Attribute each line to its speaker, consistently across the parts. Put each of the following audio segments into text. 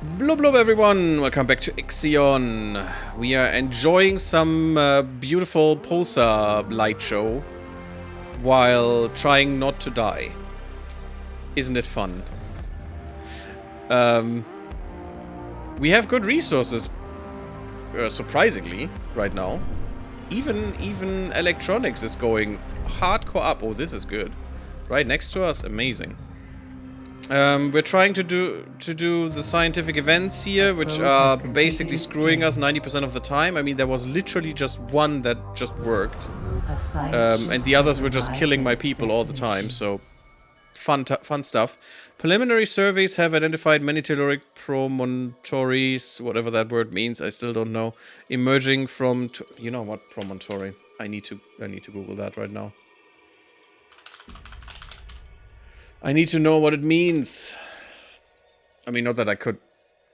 Speaker 1: Blub blub everyone, welcome back to Ixion. We are enjoying some beautiful pulsar light show while trying not to die. Isn't it fun? We have good resources, surprisingly, right now. Even electronics is going hardcore up. Oh, this is good. Right next to us, amazing. We're trying to do the scientific events here, which are basically screwing us 90% of the time. I mean, there was literally just one that just worked, and the others were just killing my people all the time. So, fun stuff. Preliminary surveys have identified many telluric promontories, whatever that word means. I still don't know. Emerging from, you know what, promontory. I need to Google that right now. I need to know what it means. I mean, not that I could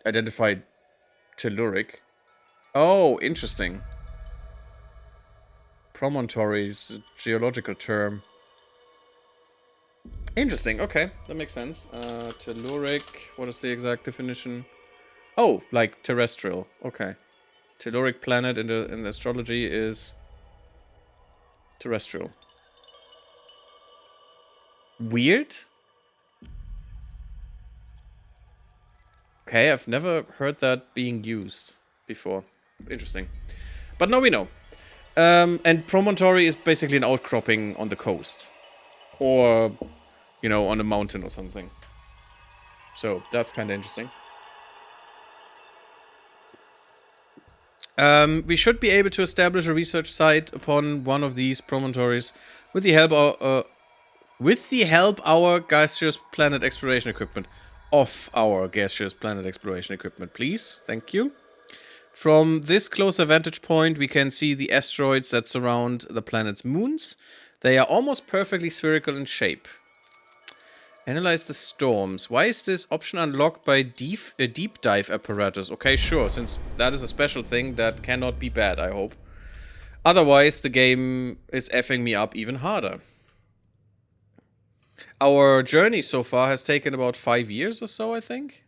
Speaker 1: identify telluric. Oh, interesting. Promontory is a geological term. Interesting, okay, that makes sense. Telluric, what is the exact definition? Oh, like terrestrial, okay. Telluric planet in the astrology is terrestrial. Weird? Okay, I've never heard that being used before. Interesting. But now we know. And promontory is basically an outcropping on the coast. Or, you know, on a mountain or something. So, that's kind of interesting. We should be able to establish a research site upon one of these promontories with the help of our gaseous planet exploration equipment. Of our gaseous planet exploration equipment, please. Thank you. From this closer vantage point, we can see the asteroids that surround the planet's moons. They are almost perfectly spherical in shape. Analyze the storms. Why is this option unlocked by deep dive apparatus? Okay, sure, since that is a special thing, that cannot be bad, I hope. Otherwise, the game is effing me up even harder. Our journey so far has taken about 5 years or so, I think.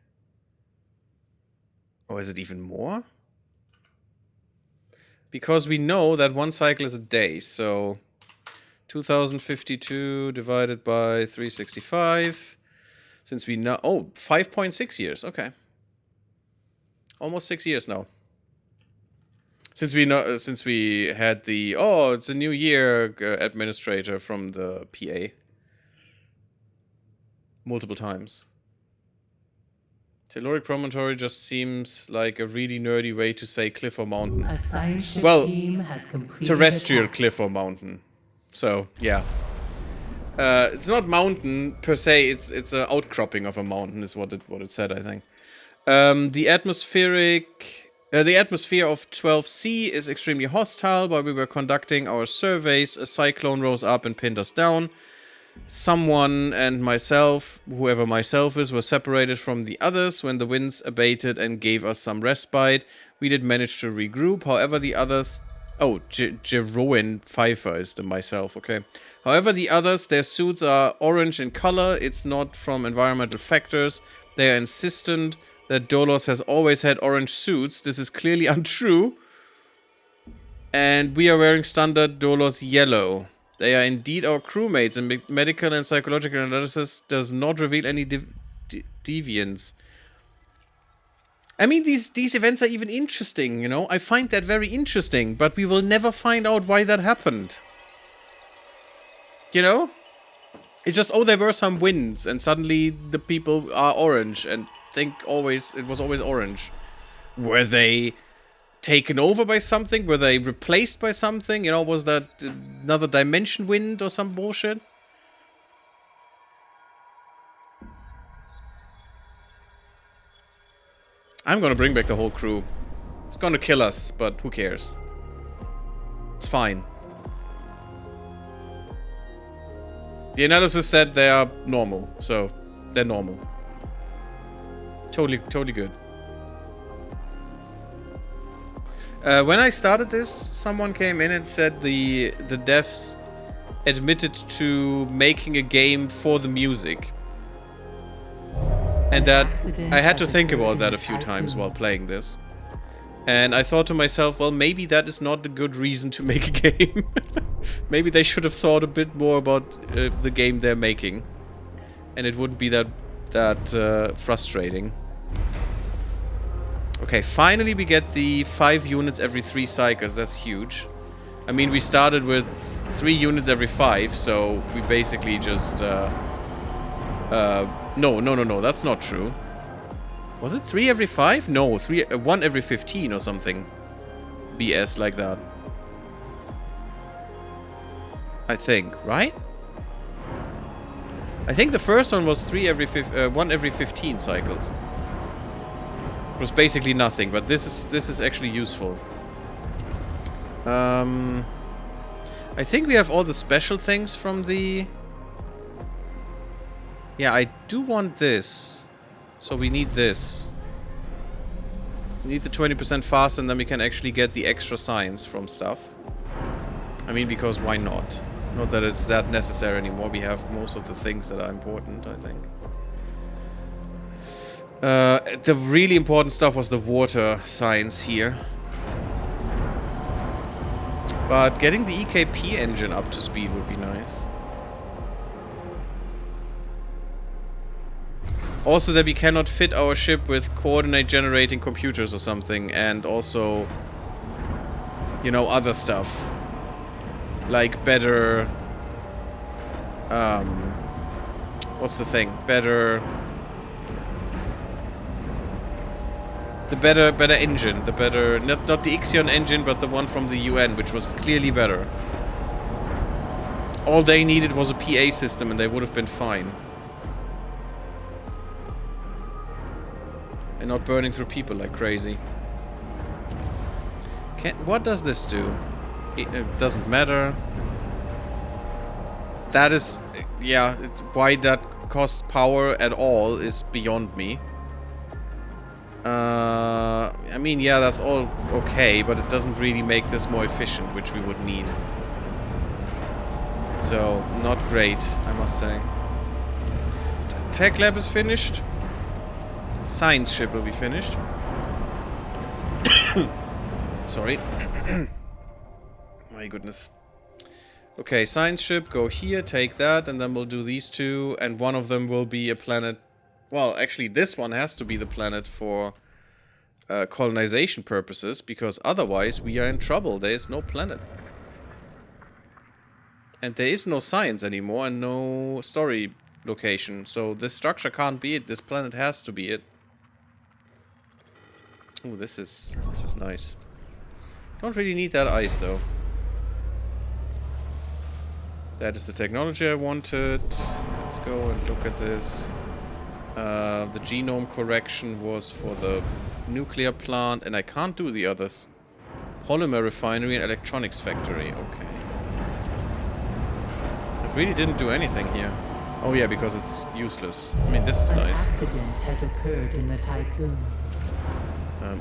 Speaker 1: Or is it even more? Because we know that one cycle is a day, so 2052 divided by 365. Since we know... Oh, 5.6 years, okay. Almost 6 years now. Since we had the... Oh, it's a new year administrator from the PA. Multiple times. Telluric promontory just seems like a really nerdy way to say cliff or mountain.
Speaker 2: A science team has completed
Speaker 1: terrestrial cliff or mountain. So, yeah. It's not mountain per se, it's an outcropping of a mountain is what it said, I think. The atmosphere of 12C is extremely hostile. While we were conducting our surveys, a cyclone rose up and pinned us down. Someone and myself, whoever myself is, were separated from the others when the winds abated and gave us some respite. We did manage to regroup. However, the others... Oh, Jeroen Pfeiffer is the myself, okay. However, the others, their suits are orange in color. It's not from environmental factors. They are insistent that Dolos has always had orange suits. This is clearly untrue. And we are wearing standard Dolos yellow. They are indeed our crewmates, and medical and psychological analysis does not reveal any deviance. I mean, these events are even interesting, you know? I find that very interesting, but we will never find out why that happened. You know? It's just, oh, there were some winds, and suddenly the people are orange, and it was always orange. Were they taken over by something? Were they replaced by something? You know, was that another dimension wind or some bullshit? I'm gonna bring back the whole crew. It's gonna kill us, but who cares? It's fine. The analysis said they are normal, so they're normal. Totally good. When I started this, someone came in and said the devs admitted to making a game for the music. And that I had to think about that a few times while playing this. And I thought to myself, well, maybe that is not a good reason to make a game. Maybe they should have thought a bit more about the game they're making. And it wouldn't be that frustrating. Okay, finally we get the 5 units every 3 cycles. That's huge. I mean, we started with 3 units every 5, so we basically just... No, that's not true. Was it 3 every 5? No, 1 every 15 or something. BS like that. I think, right? I think the first one was 1 every 15 cycles. It was basically nothing, but this is actually useful. I think we have all the special things from the... Yeah, I do want this. So we need this. We need the 20% fast, and then we can actually get the extra science from stuff. I mean, because why not? Not that it's that necessary anymore. We have most of the things that are important, I think. The really important stuff was the water science here. But getting the EKP engine up to speed would be nice. Also that we cannot fit our ship with coordinate generating computers or something, and also, you know, other stuff. Like better... what's the thing? Better... The better engine. The better... Not the Ixion engine, but the one from the UN, which was clearly better. All they needed was a PA system and they would have been fine. And not burning through people like crazy. What does this do? It doesn't matter. That is... Yeah, why that costs power at all is beyond me. I mean, yeah, that's all okay, but it doesn't really make this more efficient, which we would need. So, not great, I must say. Tech lab is finished. Science ship will be finished. Sorry. My goodness. Okay, science ship, go here, take that, and then we'll do these two, and one of them will be a planet. Well, actually, this one has to be the planet for colonization purposes, because otherwise we are in trouble. There is no planet. And there is no science anymore, and no story location. So this structure can't be it. This planet has to be it. Ooh, this is nice. Don't really need that ice, though. That is the technology I wanted. Let's go and look at this. The genome correction was for the nuclear plant, and I can't do the others. Polymer refinery and electronics factory. Okay. I really didn't do anything here. Oh yeah, because it's useless. I mean, this is nice.
Speaker 2: An accident has occurred in the Tycoon.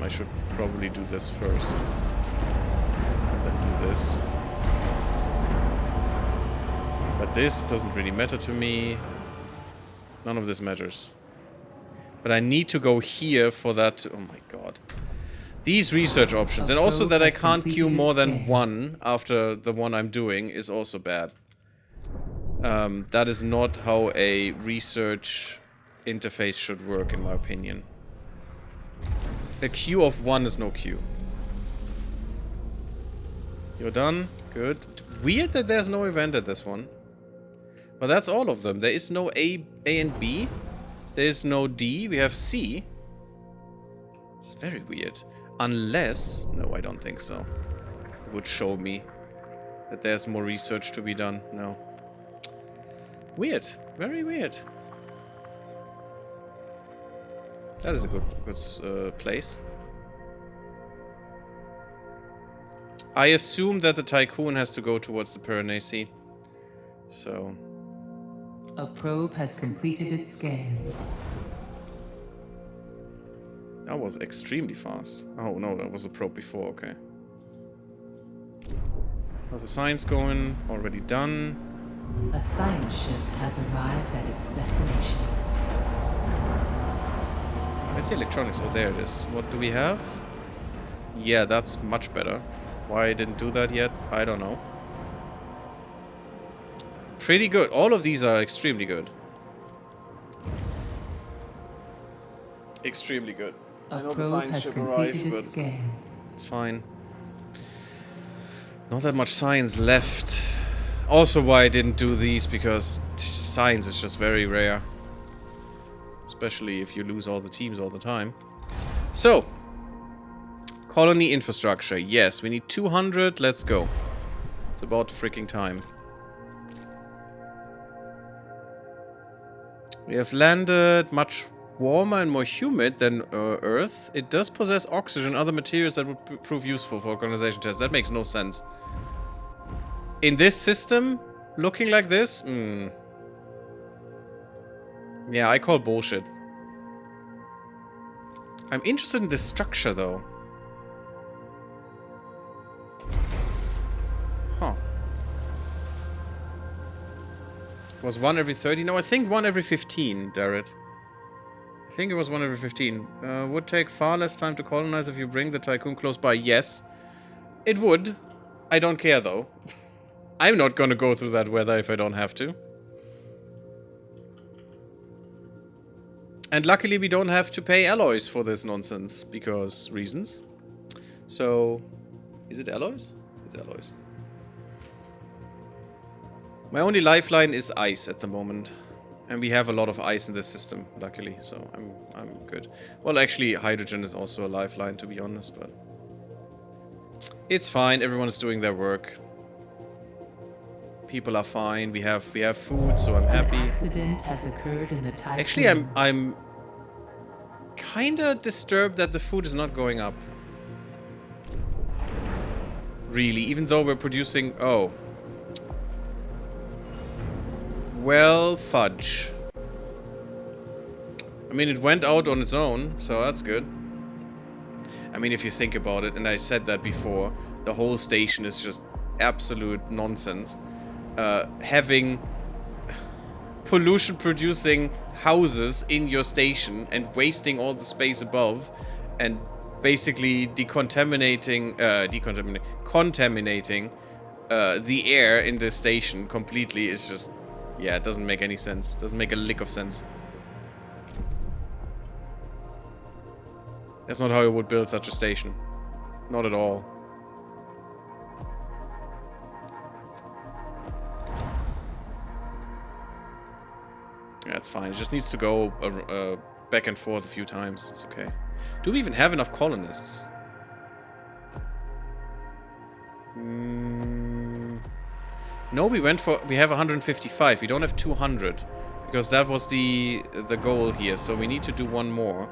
Speaker 1: I should probably do this first. And then do this. But this doesn't really matter to me. None of this matters. But I need to go here for that. Oh my god. These research options. And also that I can't queue more than one after the one I'm doing is also bad. That is not how a research interface should work, in my opinion. A queue of 1 is no queue. You're done? Good. Weird that there's no event at this one. But that's all of them. There is no A and B. There is no D. We have C. It's very weird. Unless... No, I don't think so. It would show me that there's more research to be done. No. Weird. Very weird. That is a good place. I assume that the Tycoon has to go towards the Pyrenees Sea. So...
Speaker 2: A probe has completed its scan.
Speaker 1: That was extremely fast. Oh no, that was a probe before, okay. How's the science going? Already done.
Speaker 2: A science ship has arrived at its destination.
Speaker 1: Where's the electronics? Oh, there it is. What do we have? Yeah, that's much better. Why I didn't do that yet, I don't know. Pretty good. All of these are extremely good. Extremely good.
Speaker 2: A
Speaker 1: I know the
Speaker 2: probe
Speaker 1: science
Speaker 2: has
Speaker 1: ship
Speaker 2: completed
Speaker 1: arrived, but
Speaker 2: its scan.
Speaker 1: it's fine. Not that much science left. Also why I didn't do these, because science is just very rare. Especially if you lose all the teams all the time. So, colony infrastructure. Yes, we need 200. Let's go. It's about freaking time. We have landed much warmer and more humid than Earth. It does possess oxygen and other materials that would prove useful for colonization tests. That makes no sense. In this system, looking like this? Yeah, I call bullshit. I'm interested in this structure, though. Huh. Was 1 every 30? No, I think 1 every 15, Darrett. I think it was 1 every 15. Would take far less time to colonize if you bring the tycoon close by. Yes, it would. I don't care, though. I'm not gonna go through that weather if I don't have to. And luckily we don't have to pay alloys for this nonsense, because reasons. So, is it alloys? It's alloys. My only lifeline is ice at the moment. And we have a lot of ice in this system, luckily, so I'm good. Well, actually, hydrogen is also a lifeline, to be honest, but... It's fine, everyone's doing their work. People are fine, we have food, so I'm happy.
Speaker 2: An accident has occurred in the tycoon.
Speaker 1: Actually, I'm kinda disturbed that the food is not going up. Really, even though we're producing... Oh. Well, fudge. I mean, it went out on its own, so that's good. I mean, if you think about it, and I said that before, the whole station is just absolute nonsense. Having pollution-producing houses in your station and wasting all the space above and basically contaminating the air in the station completely is just... Yeah, it doesn't make any sense. It doesn't make a lick of sense. That's not how I would build such a station. Not at all. Yeah, it's fine. It just needs to go back and forth a few times. It's okay. Do we even have enough colonists? No, we have 155. We don't have 200. Because that was the goal here. So we need to do one more.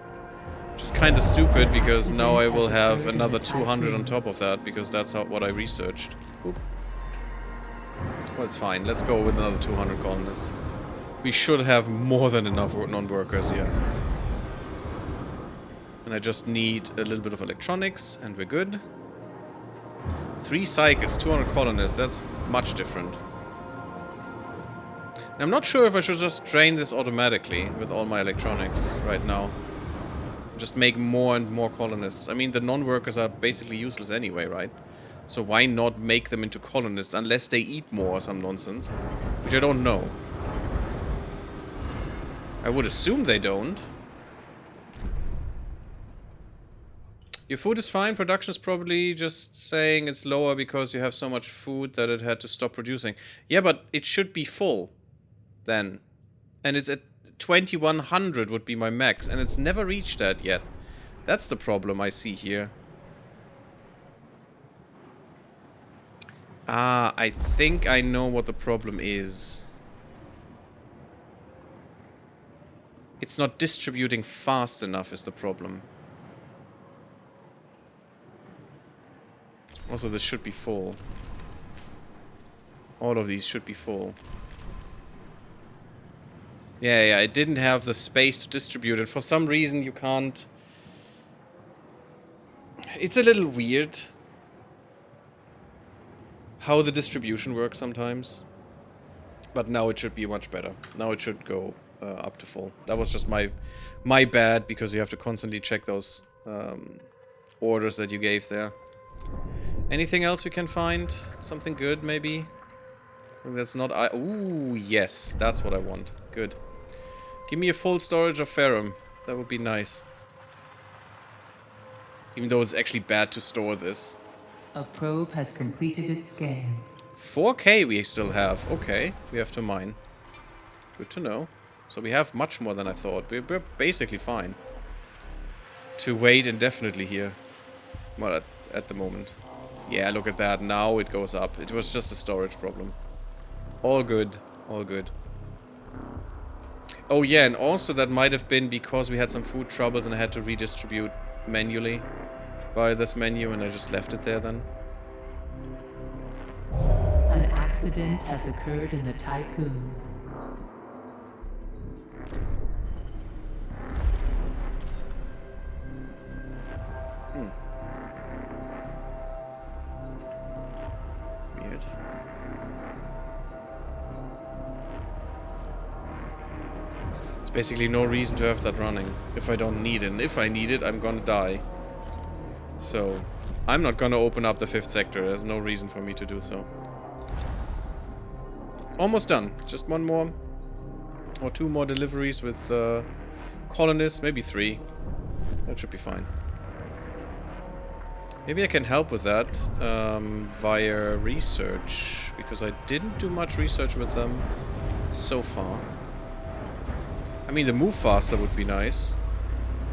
Speaker 1: Which is kind of stupid, because now I will have another 200 on top of that, because that's what I researched. Oop. Well, it's fine. Let's go with another 200 colonists. We should have more than enough non-workers here. And I just need a little bit of electronics, and we're good. 3 cycles, 200 colonists, that's much different. And I'm not sure if I should just train this automatically with all my electronics right now. Just make more and more colonists. I mean, the non-workers are basically useless anyway, right? So why not make them into colonists unless they eat more or some nonsense? Which I don't know. I would assume they don't. Your food is fine. Production is probably just saying it's lower because you have so much food that it had to stop producing. Yeah, but it should be full then. And it's at 2100 would be my max, and it's never reached that yet. That's the problem I see here. Ah, I think I know what the problem is. It's not distributing fast enough is the problem. Also, this should be full. All of these should be full. Yeah, it didn't have the space to distribute it. For some reason, you can't... It's a little weird how the distribution works sometimes. But now it should be much better. Now it should go up to full. That was just my bad, because you have to constantly check those orders that you gave there. Anything else we can find? Something good, maybe? Something that's not... Ooh, yes. That's what I want. Good. Give me a full storage of ferrum. That would be nice. Even though it's actually bad to store this.
Speaker 2: A probe has completed its scan.
Speaker 1: 4K we still have. Okay. We have to mine. Good to know. So we have much more than I thought. We're basically fine. To wait indefinitely here. Well, at the moment. Yeah, look at that. Now it goes up. It was just a storage problem. All good. All good. Oh yeah, and also that might have been because we had some food troubles and I had to redistribute manually via this menu, and I just left it there then.
Speaker 2: An accident has occurred in the Tycoon.
Speaker 1: Weird. There's basically no reason to have that running if I don't need it. And if I need it, I'm gonna die. So, I'm not gonna open up the 5th sector. There's no reason for me to do so. Almost done. Just one more. Or 2 more deliveries with colonists. Maybe 3. That should be fine. Maybe I can help with that via research. Because I didn't do much research with them so far. I mean, the move faster would be nice.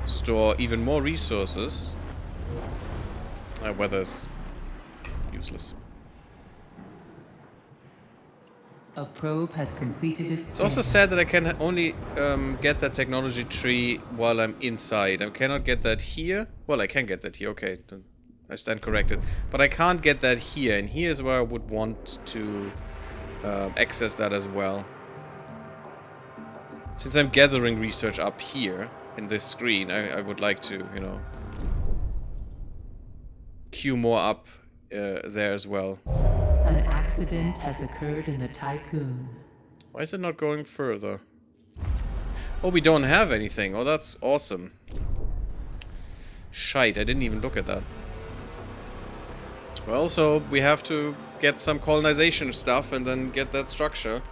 Speaker 1: Store even more resources. Weather's useless.
Speaker 2: A probe has completed its
Speaker 1: It's also sad that I can only get that technology tree while I'm inside. I cannot get that here. Well, I can get that here. Okay, I stand corrected. But I can't get that here. And here is where I would want to access that as well. Since I'm gathering research up here in this screen, I would like to, you know, queue more up there as well.
Speaker 2: An accident has occurred in the Tycoon.
Speaker 1: Why is it not going further? Oh, we don't have anything. Oh, that's awesome. Shite, I didn't even look at that. Well, so we have to get some colonization stuff and then get that structure.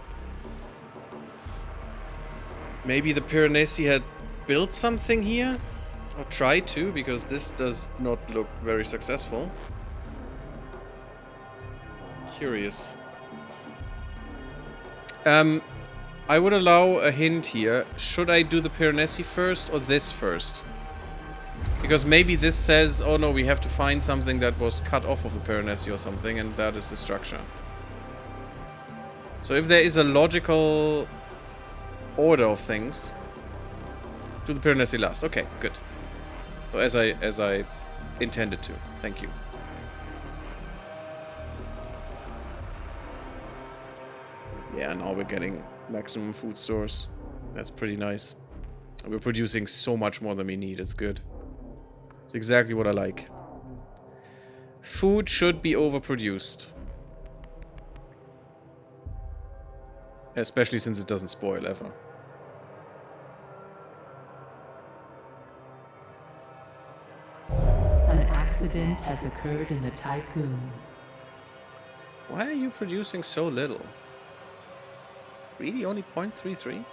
Speaker 1: Maybe the Piranesi had built something here? Or tried to, because this does not look very successful. Curious. I would allow a hint here. Should I do the Piranesi first or this first? Because maybe this says, oh no, we have to find something that was cut off of the Piranesi or something, and that is the structure. So if there is a logical order of things, do the Piranesi last. Okay, good. So as I intended to. Thank you. Yeah, now we're getting maximum food stores. That's pretty nice. We're producing so much more than we need. It's good. It's exactly what I like. Food should be overproduced. Especially since it doesn't spoil ever.
Speaker 2: An accident has occurred in the Tycoon.
Speaker 1: Why are you producing so little? Really only 0.33?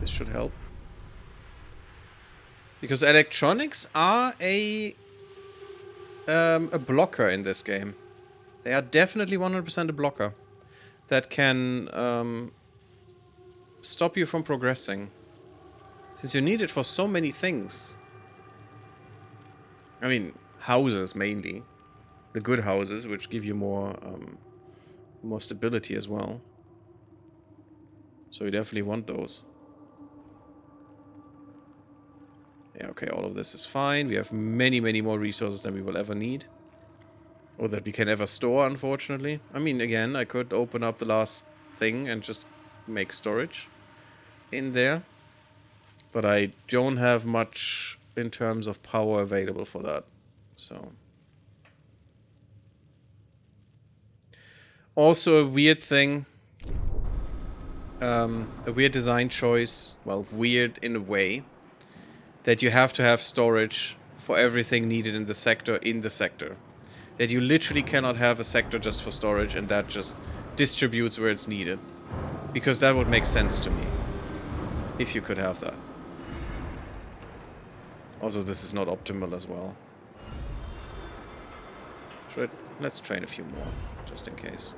Speaker 1: This should help. Because electronics are a blocker in this game. They are definitely 100% a blocker. That can stop you from progressing. Since you need it for so many things. I mean, houses mainly. The good houses, which give you more stability as well. So you definitely want those. Yeah, okay, all of this is fine. We have many, many more resources than we will ever need. Or that we can ever store, unfortunately. I mean, again, I could open up the last thing and just make storage in there. But I don't have much in terms of power available for that. So. Also a weird thing. A weird design choice. Well, weird in a way. That you have to have storage for everything needed in the sector. That you literally cannot have a sector just for storage and that just distributes where it's needed. Because that would make sense to me. If you could have that. Also, this is not optimal as well. Let's train a few more, just in case.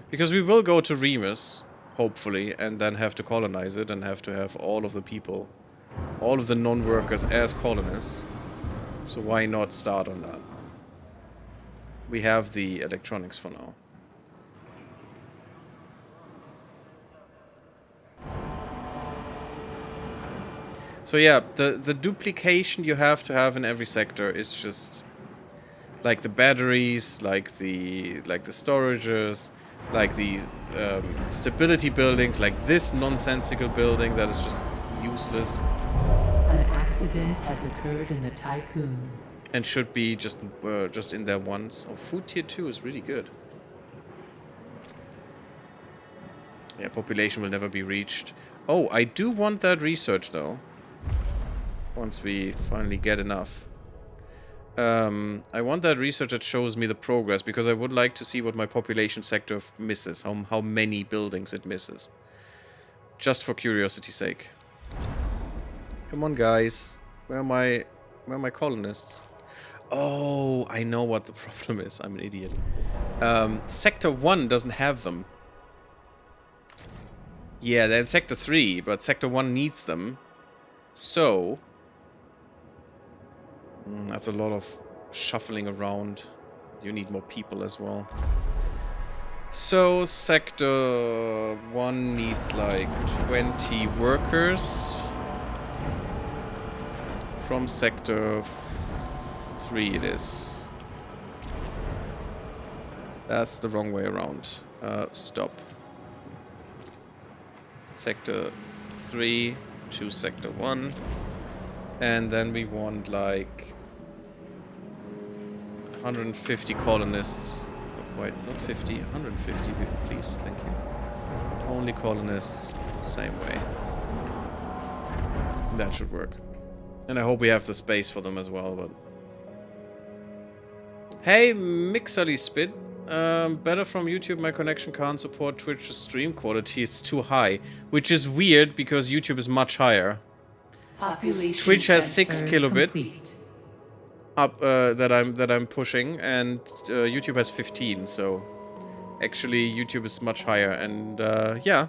Speaker 1: Because we will go to Remus, hopefully, and then have to colonize it and have to have all of the people, all of the non-workers as colonists. So why not start on that? We have the electronics for now. So yeah, the duplication you have to have in every sector is just like the batteries, like the storages, like the stability buildings, like this nonsensical building that is just useless.
Speaker 2: An accident has occurred in the Tycoon.
Speaker 1: And should be just in there once. Oh, food tier 2 is really good. Yeah, population will never be reached. Oh, I do want that research though. Once we finally get enough. I want that research that shows me the progress, because I would like to see what my population sector misses. How many buildings it misses. Just for curiosity's sake. Come on, guys. Where are my colonists? Oh, I know what the problem is. I'm an idiot. Sector 1 doesn't have them. Yeah, they're in Sector 3, but Sector 1 needs them. So... that's a lot of shuffling around. You need more people as well. So, Sector 1 needs like 20 workers. From Sector 3 it is. That's the wrong way around. Stop. Sector 3 to Sector 1. And then we want like 150 colonists. Oh, wait, not 50, 150, please, thank you. Only colonists, same way. That should work. And I hope we have the space for them as well, but... Hey, Mixally Spit. Better from YouTube, my connection can't support Twitch's stream quality, it's too high. Which is weird, because YouTube is much higher. Twitch has 6 kilobit up that I'm pushing, and YouTube has 15. So actually, YouTube is much higher. And yeah,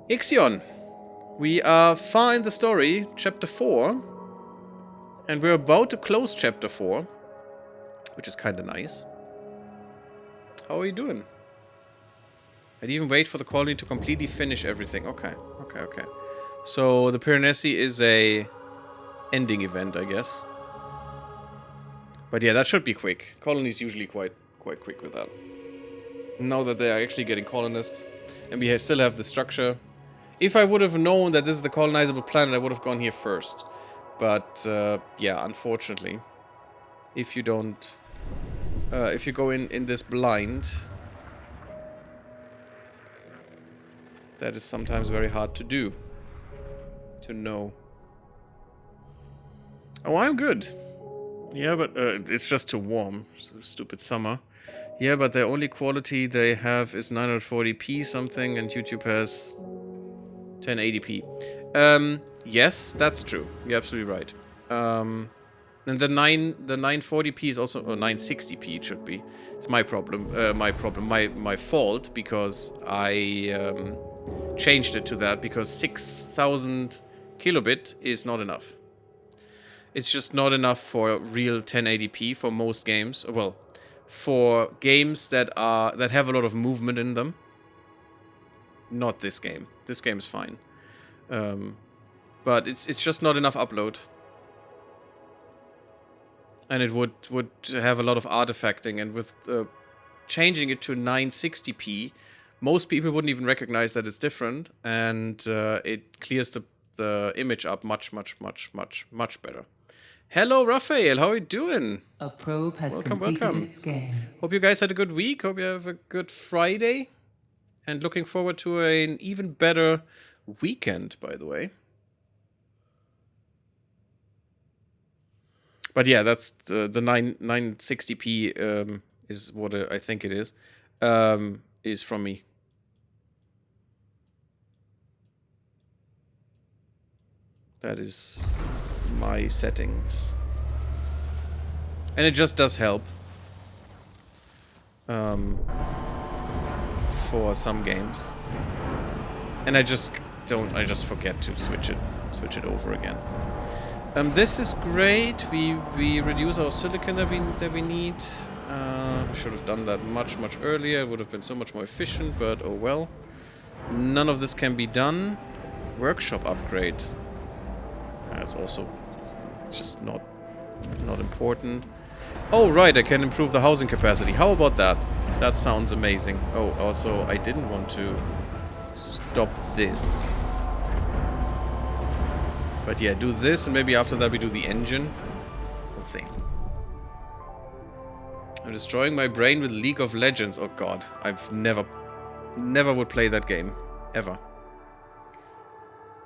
Speaker 1: Ixion, we are far in the story, chapter 4, and we're about to close chapter 4, which is kind of nice. How are you doing? I'd even wait for the colony to completely finish everything. Okay. So the Piranesi is a ending event, I guess. But yeah, that should be quick. Colony's usually quite quick with that. Now that they are actually getting colonists, and we still have the structure. If I would have known that this is the colonizable planet, I would have gone here first. But yeah, unfortunately, if you don't, if you go in this blind, that is sometimes very hard to do. To know. Oh, I'm good. Yeah, but it's just too warm. Stupid summer. Yeah, but the only quality they have is 940p something, and YouTube has 1080p. Yes, that's true. You're absolutely right. And the 940p is also, or 960p it should be. It's my problem. My fault, because I changed it to that because 6000 kilobit is not enough. It's just not enough for real 1080p for most games. Well, for games that have a lot of movement in them. Not this game. This game is fine. But it's just not enough upload. And it would have a lot of artifacting, and with changing it to 960p, most people wouldn't even recognize that it's different, and it clears the image up much better. Hello, Raphael. How are you doing?
Speaker 2: A probe has
Speaker 1: Welcome,
Speaker 2: completed
Speaker 1: welcome.
Speaker 2: its scan.
Speaker 1: Hope you guys had a good week. Hope you have a good Friday. And looking forward to an even better weekend, by the way. But yeah, that's the 960p is what I think it is from me. That is my settings. And it just does help. For some games. And I just forget to switch it over again. This is great. We reduce our silicon that we need. We should have done that much earlier. It would have been so much more efficient, but oh well. None of this can be done. Workshop upgrade. That's also just not important. Oh right, I can improve the housing capacity. How about that? That sounds amazing. Oh, also I didn't want to stop this. But yeah, do this, and maybe after that we do the engine. We'll see. I'm destroying my brain with League of Legends. Oh god, I've never would play that game. Ever.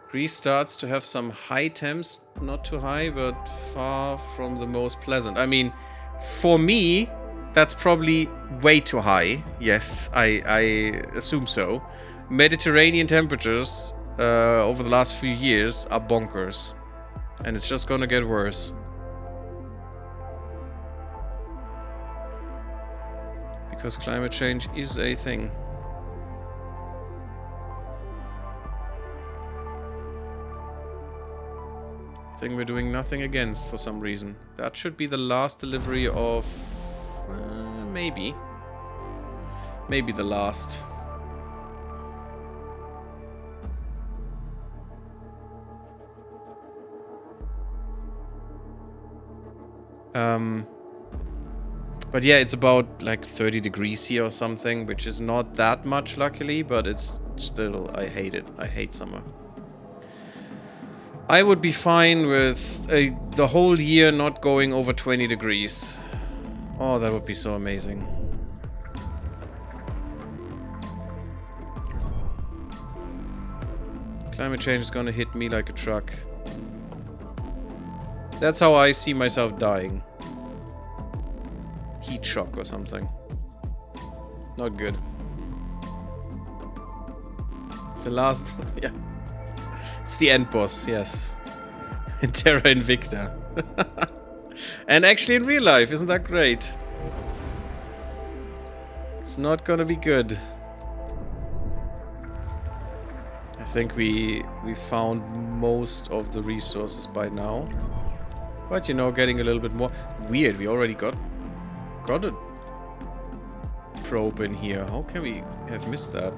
Speaker 1: Greece starts to have some high temps. Not too high, but far from the most pleasant. I mean, for me, that's probably way too high. Yes, I assume so. Mediterranean temperatures over the last few years are bonkers. And it's just gonna get worse. Because climate change is a thing. Thing we're doing nothing against for some reason. That should be the last delivery of... maybe. Maybe the last. But yeah, it's about like 30 degrees here or something, which is not that much luckily, but it's still, I hate it. I hate summer. I would be fine with the whole year not going over 20 degrees. Oh, that would be so amazing. Climate change is gonna hit me like a truck. That's how I see myself dying. Heat shock or something. Not good. The last... yeah. It's the end boss, yes. In Terra Invicta. And actually in real life, isn't that great? It's not gonna be good. I think we found most of the resources by now. But you know, getting a little bit more... Weird, we already got a probe in here. How can we have missed that?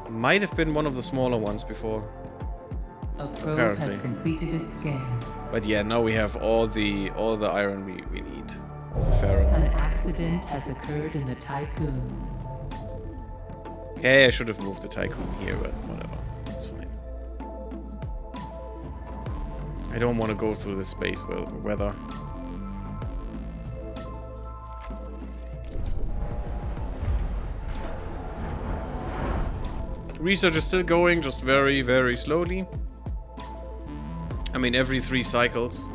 Speaker 1: Might have been one of the smaller ones before.
Speaker 2: A probe has completed its scan.
Speaker 1: But yeah, now we have all the iron we need. All the ferrum.
Speaker 2: An accident has occurred in the Tycoon.
Speaker 1: Okay, I should have moved the Tycoon here, but whatever. It's fine. I don't want to go through this space weather. Research is still going, just very, very slowly. I mean, every 3 cycles,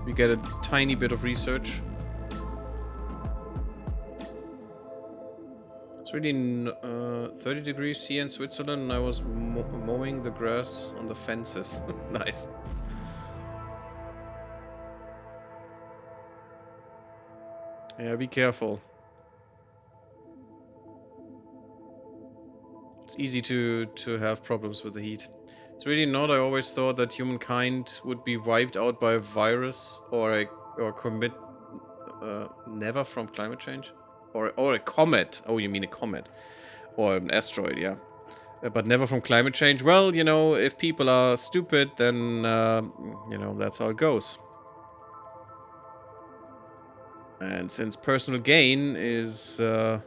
Speaker 1: we get a tiny bit of research. It's really 30 degrees here in Switzerland, and I was mowing the grass on the fences. Nice. Yeah, be careful. It's easy to have problems with the heat. It's really not. I always thought that humankind would be wiped out by a virus or commit never from climate change, or a comet. Oh, you mean a comet or an asteroid? Yeah, but never from climate change. Well, you know, if people are stupid, then you know, that's how it goes. And since personal gain is for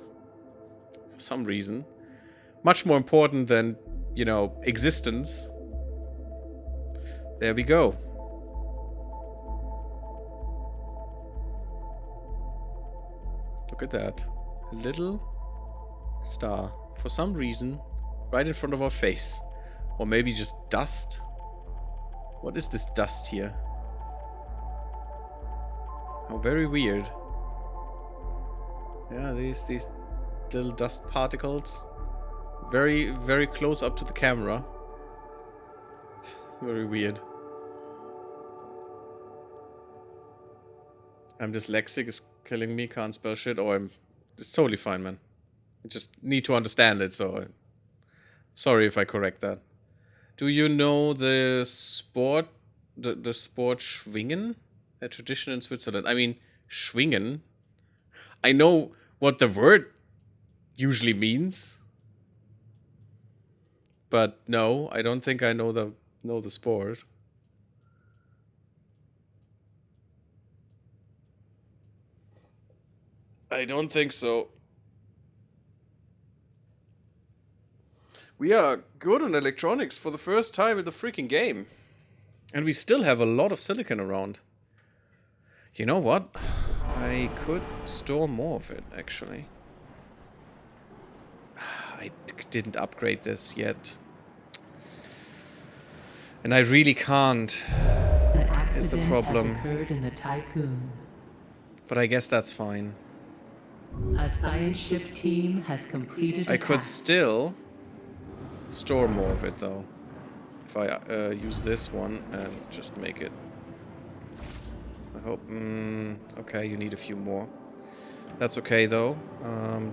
Speaker 1: some reason much more important than, you know, existence. There we go. Look at that. A little star. For some reason, right in front of our face. Or maybe just dust. What is this dust here? How very weird. Yeah, these little dust particles. Very, very close up to the camera. It's very weird. I'm dyslexic, is killing me, can't spell shit. Oh, it's totally fine, man. I just need to understand it, so I'm sorry if I correct that. Do you know the sport, the sport Schwingen? A tradition in Switzerland. I mean, Schwingen? I know what the word usually means. But no, I don't think I know the sport. I don't think so. We are good on electronics for the first time in the freaking game. And we still have a lot of silicon around. You know what? I could store more of it, actually. I didn't upgrade this yet. And I really can't.
Speaker 2: An
Speaker 1: Is the
Speaker 2: accident
Speaker 1: problem.
Speaker 2: has occurred in the Tycoon.
Speaker 1: But I guess that's fine.
Speaker 2: A science ship team has completed a
Speaker 1: I could
Speaker 2: task.
Speaker 1: still store more of it, though. If I use this one and just make it. I hope. Okay, you need a few more. That's okay, though.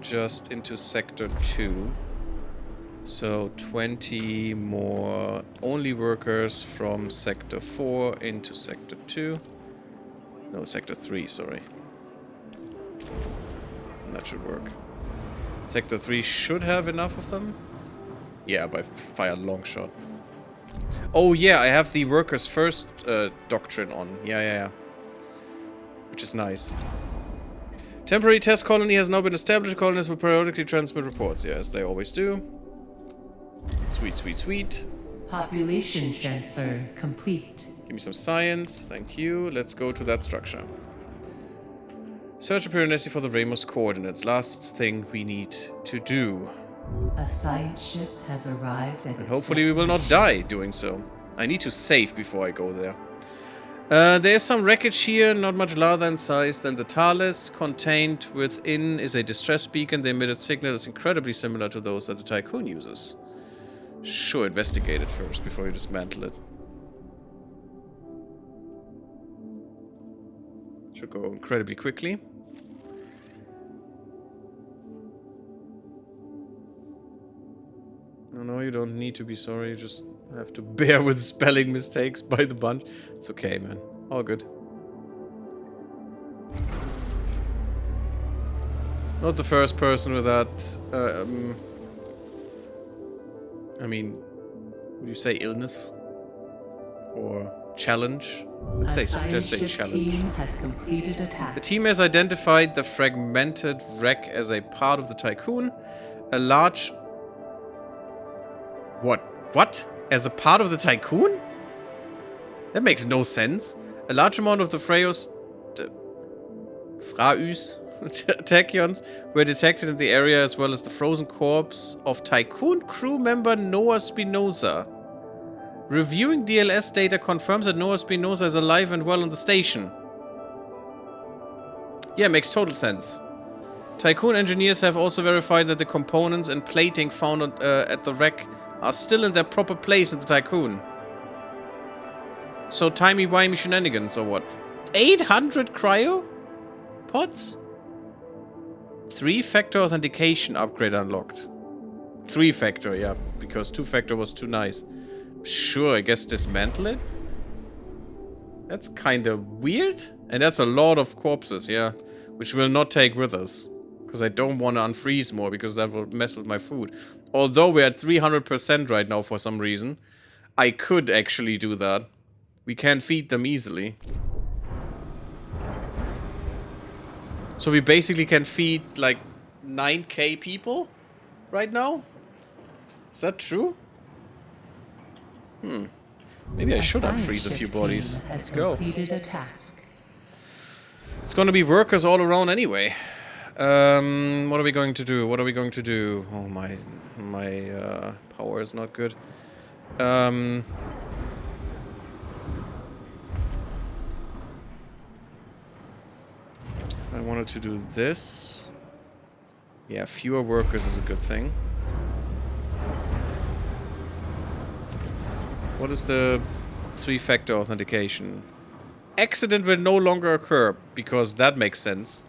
Speaker 1: Just into Sector 2. So 20 more only workers from Sector 4 into Sector 2. No, Sector 3, sorry. That should work. Sector 3 should have enough of them. Yeah, by a long shot. Oh yeah, I have the workers first doctrine on. Yeah. Which is nice. Temporary test colony has now been established. Colonists will periodically transmit reports. Yeah, as they always do. Sweet.
Speaker 2: Population transfer complete.
Speaker 1: Give me some science. Thank you. Let's go to that structure. Search Piranesi for the Ramos coordinates. Last thing we need to do.
Speaker 2: A science ship has arrived at
Speaker 1: And
Speaker 2: its
Speaker 1: hopefully we will not die doing so. I need to save before I go there. There's some wreckage here, not much larger in size than the Thales. Contained within is a distress beacon. The emitted signal is incredibly similar to those that the Tycoon uses. Sure, investigate it first before you dismantle it. Should go incredibly quickly. No, you don't need to be sorry. You just have to bear with spelling mistakes by the bunch. It's okay, man. All good. Not the first person with that. I mean, would you say illness? Or challenge? Let's say just say challenge.
Speaker 2: Team has completed a task.
Speaker 1: The team has identified the fragmented wreck as a part of the Tycoon. A large... What? As a part of the Tycoon? That makes no sense. A large amount of the Freya's... tachyons were detected in the area, as well as the frozen corpse of Tycoon crew member Noah Spinoza. Reviewing DLS data confirms that Noah Spinoza is alive and well on the station. Yeah, makes total sense. Tycoon engineers have also verified that the components and plating found at the wreck are still in their proper place in the Tycoon. So timey-wimey shenanigans or what? 800 cryo pods? 3-factor authentication upgrade unlocked. 3-factor, yeah, because 2-factor was too nice. Sure, I guess dismantle it? That's kind of weird. And that's a lot of corpses, yeah. Which we'll not take with us. Because I don't want to unfreeze more, because that will mess with my food. Although we're at 300% right now for some reason. I could actually do that. We can feed them easily. So we basically can feed like 9k people right now? Is that true? Maybe I should unfreeze a few bodies. Let's go.
Speaker 2: A task.
Speaker 1: It's gonna be workers all around anyway. What are we going to do? What are we going to do? Oh, my power is not good. I wanted to do this. Yeah, fewer workers is a good thing. What is the 3-factor authentication? Accident will no longer occur, because that makes sense.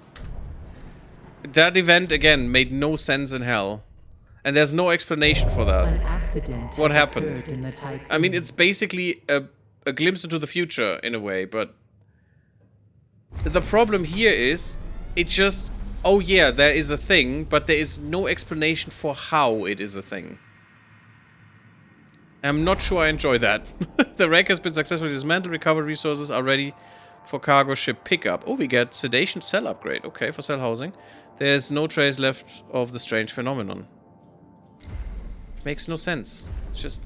Speaker 1: That event, again, made no sense in hell. And there's no explanation for that.
Speaker 2: An accident
Speaker 1: What
Speaker 2: has
Speaker 1: happened?
Speaker 2: occurred in the tycoon.
Speaker 1: I mean, it's basically a glimpse into the future, in a way, but... The problem here is, it's just... Oh yeah, there is a thing, but there is no explanation for how it is a thing. I'm not sure I enjoy that. The wreck has been successfully dismantled. Recovered resources are ready for cargo ship pickup. Oh, we get sedation cell upgrade. Okay, for cell housing. There's no trace left of the strange phenomenon. Makes no sense. It's just...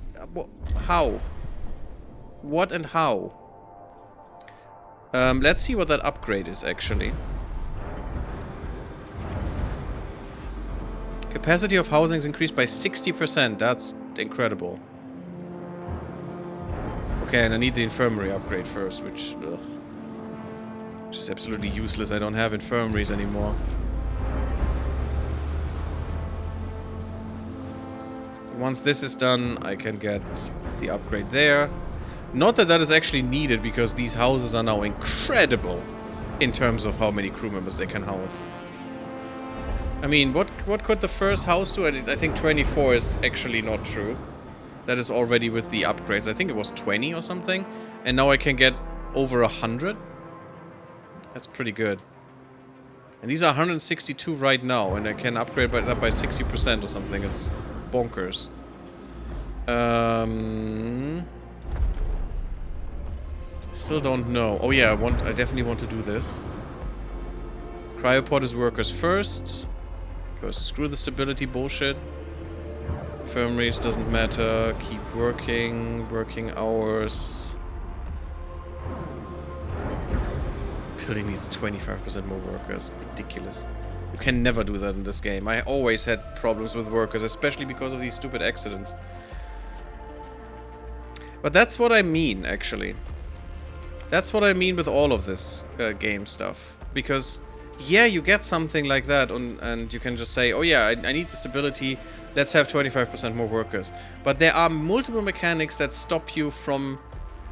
Speaker 1: how? What and how? Let's see what that upgrade is, actually. Capacity of housing is increased by 60%. That's incredible. Okay, and I need the infirmary upgrade first, which is absolutely useless. I don't have infirmaries anymore. Once this is done, I can get the upgrade there. Not that that is actually needed, because these houses are now incredible in terms of how many crew members they can house. I mean, what could the first house do? I think 24 is actually not true. That is already with the upgrades. I think it was 20 or something. And now I can get over 100. That's pretty good. And these are 162 right now. And I can upgrade that by 60% or something. It's bonkers. Still don't know. Oh yeah, I definitely want to do this. Cryopod is workers first. Because screw the stability bullshit. Infirmaries doesn't matter. Keep working. Working hours. Building needs 25% more workers. Ridiculous. You can never do that in this game. I always had problems with workers, especially because of these stupid accidents. But that's what I mean, actually. That's what I mean with all of this game stuff. Because, yeah, you get something like that and you can just say, oh yeah, I need the stability. Let's have 25% more workers. But there are multiple mechanics that stop you from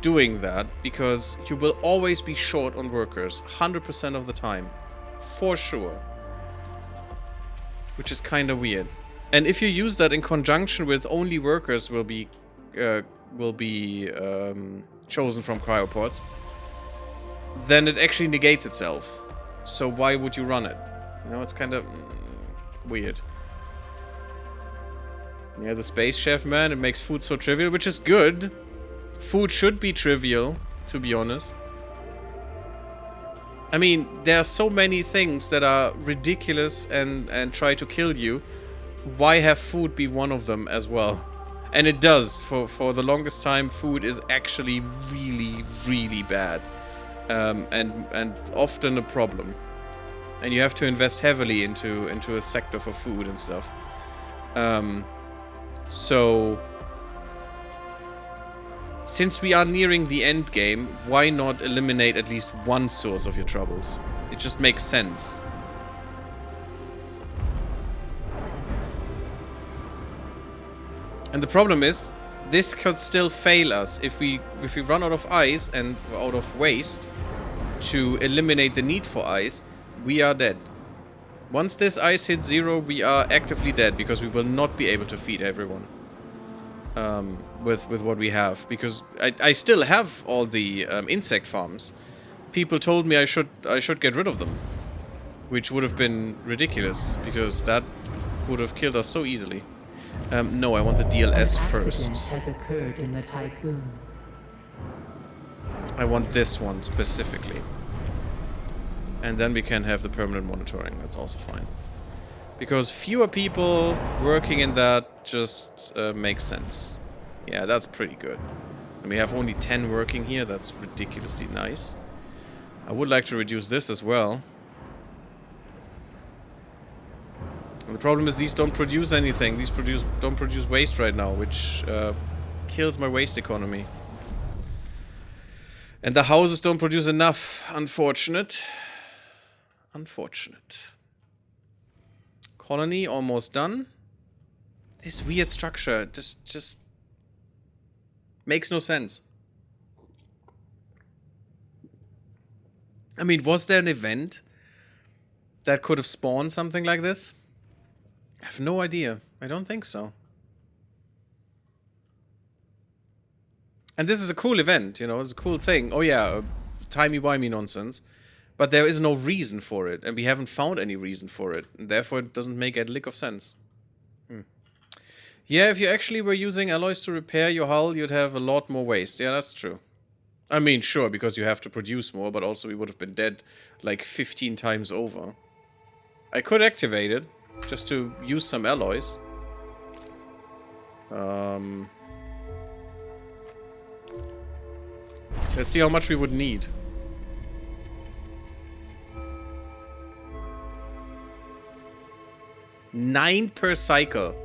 Speaker 1: doing that, because you will always be short on workers 100% of the time. For sure. Which is kind of weird. And if you use that in conjunction with only workers will be chosen from cryopods, then it actually negates itself. So why would you run it? You know, it's kind of weird. Yeah, the space chef, man, it makes food so trivial, which is good. Food should be trivial, to be honest. I mean, there are so many things that are ridiculous and try to kill you. Why have food be one of them as well? And it does. For the longest time, food is actually really, really bad. And often a problem. And you have to invest heavily into a sector for food and stuff. So, since we are nearing the end game, why not eliminate at least one source of your troubles? It just makes sense. And the problem is, this could still fail us if we run out of ice and out of waste to eliminate the need for ice. We are dead. Once this ice hits 0, we are actively dead, because we will not be able to feed everyone with what we have. Because I still have all the insect farms. People told me I should get rid of them, which would have been ridiculous, because that would have killed us so easily. No, I want the DLS first.
Speaker 2: An accident has occurred in the tycoon.
Speaker 1: I want this one specifically. And then we can have the permanent monitoring. That's also fine. Because fewer people working in that just makes sense. Yeah, that's pretty good. And we have only 10 working here. That's ridiculously nice. I would like to reduce this as well. And the problem is these don't produce anything. These don't produce waste right now, which kills my waste economy. And the houses don't produce enough. Unfortunate. Unfortunate. Colony almost done. This weird structure just makes no sense. I mean, was there an event that could have spawned something like this? I have no idea. I don't think so. And this is a cool event, you know, it's a cool thing. Oh yeah, timey-wimey nonsense. But there is no reason for it, and we haven't found any reason for it. And therefore, it doesn't make a lick of sense. Yeah, if you actually were using alloys to repair your hull, you'd have a lot more waste. Yeah, that's true. I mean, sure, because you have to produce more, but also we would have been dead like 15 times over. I could activate it, just to use some alloys. Let's see how much we would need. $9 per cycle.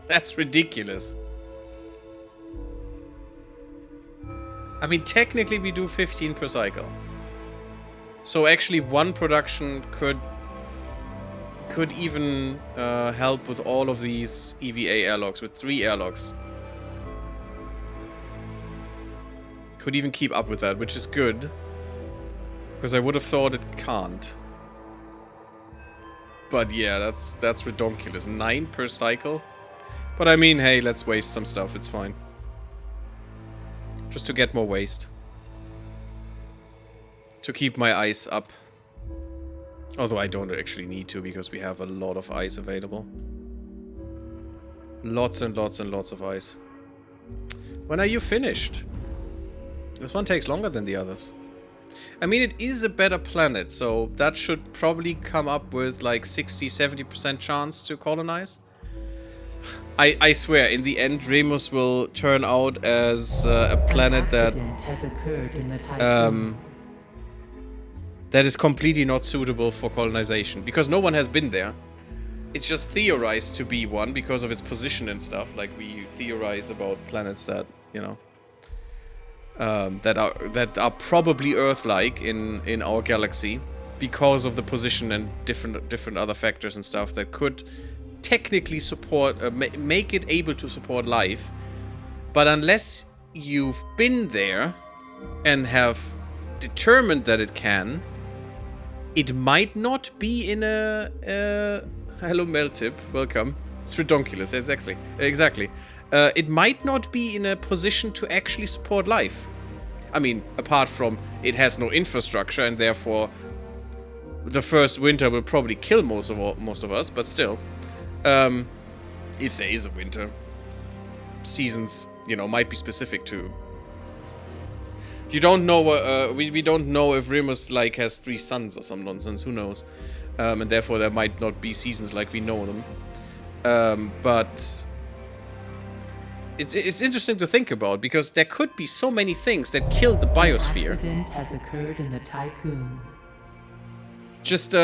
Speaker 1: That's ridiculous. I mean, technically we do 15 per cycle. So actually one production could even help with all of these EVA airlocks, with 3 airlocks. Could even keep up with that, which is good. Because I would have thought it can't. But yeah, that's redonkulous. 9 per cycle. But I mean, hey, let's waste some stuff, it's fine. Just to get more waste. To keep my ice up. Although I don't actually need to, because we have a lot of ice available. Lots and lots and lots of ice. When are you finished? This one takes longer than the others. I mean, it is a better planet, so that should probably come up with like 60-70% chance to colonize. I swear, in the end, Remus will turn out as a planet that that is completely not suitable for colonization, because no one has been there. It's just theorized to be one because of its position and stuff. Like, we theorize about planets that, you know, that are probably Earth-like in our galaxy because of the position and different other factors and stuff that could technically support, make it able to support life. But unless you've been there and have determined that it can, it might not be in a hello Meltip, welcome. It's redonkulous, exactly. It might not be in a position to actually support life. I mean, apart from it has no infrastructure, and therefore the first winter will probably kill most of us. But still, if there is a winter, seasons, you know, might be specific to. You don't know. We don't know if Remus like has 3 suns or some nonsense. Who knows? And therefore there might not be seasons like we know them. But it's interesting to think about, because there could be so many things that killed the biosphere.
Speaker 2: An accident has occurred in the Tycoon.
Speaker 1: Just